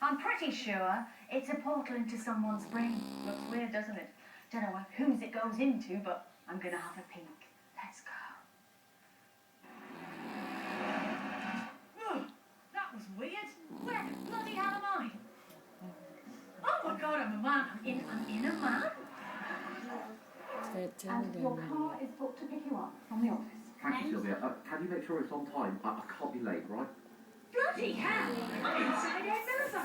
I'm pretty sure it's a portal into someone's brain. Looks weird, doesn't it? Don't know whose it goes into, but I'm gonna have a peek. Let's go. Ugh, that was weird. Where the bloody hell am I? Oh my god, I'm a man. I'm in a man. And your car is booked to pick you up from the office. Thank you, Sylvia. Can you make sure it's on time? I can't be late, right? Bloody hell! I'm inside 8 minutes.